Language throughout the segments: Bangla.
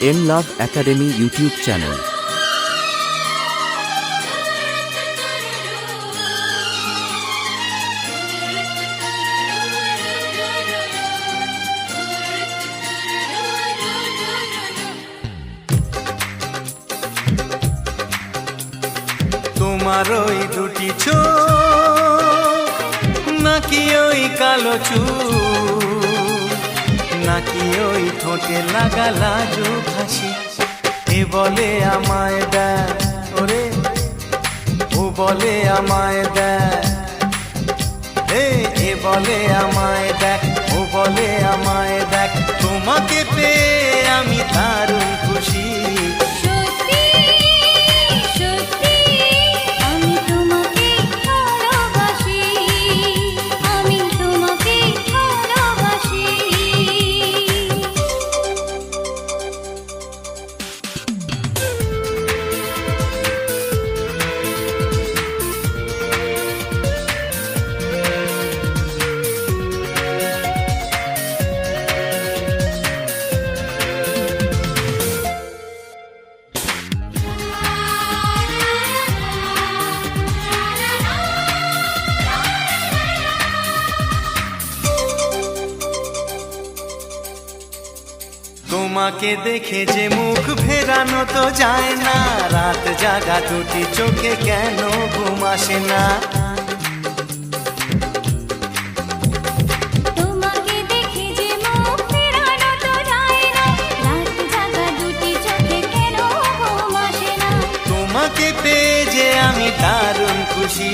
M love academy YouTube channel. তোমার ওই দুটি চোখ নাকি ওই কালো চুল, নাকি ওই ঠোঁটে লাগা লাজুক হাসি, এ বলে আমায় দেখ ওরে, ও বলে আমায় দেখ, এ বলে আমায় দেখ, ও বলে আমায় দেখ, তোমাকে পেয়ে আমি দারুণ খুশি। তোমাকে দেখে যে মুখ ফেরানো তো যায় না, রাত জাগা দুটি চোখে কেন ঘুম আসে না। তোমাকে দেখে যে মুখ ফেরানো তো যায় না, রাত জাগা দুটি চোখে কেন ঘুম আসে না। তোমাকে পেয়ে যে আমি দারুণ খুশি।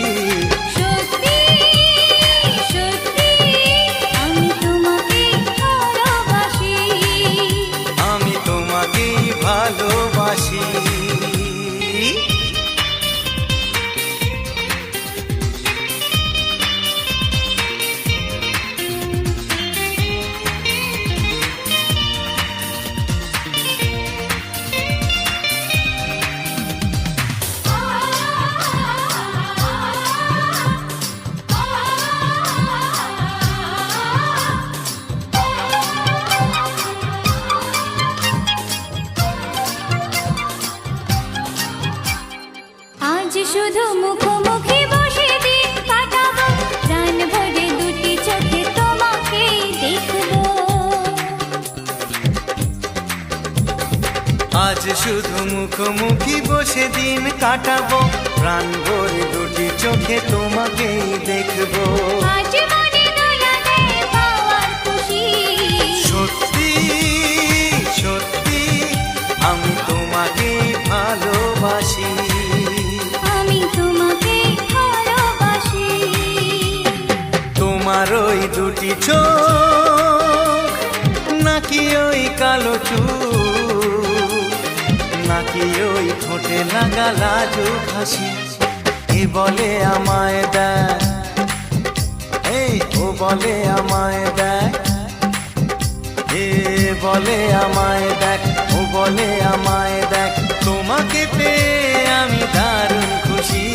ভালোবাসি শুধু মুখোমুখি বসে দিন কাটাবো, প্রাণ ভরে দুটি চোখে তোমাকে দেখবো। আজ শুধু মুখোমুখি বসে দিন কাটাবো, প্রাণ ভরে দুটি চোখে তোমাকেই দেখবো। আজ মনে দোলা দেয় পাওয়ার খুশি, সত্যি সত্যি আমি তোমাকে ভালোবাসি। তোমার ওই দুটি চোখ নাকি ওই কালো চুল, নাকি ওই ঠোঁটে লাগা লাজুক হাসি, এ বলে আমায় দেখ, ও বলে আমায় দেখ, এ বলে আমায় দেখ, ও বলে আমায় দেখ, তোমাকে পেয়ে আমি দারুণ খুশি।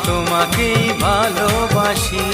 তোমাকেই ভালোবাসি।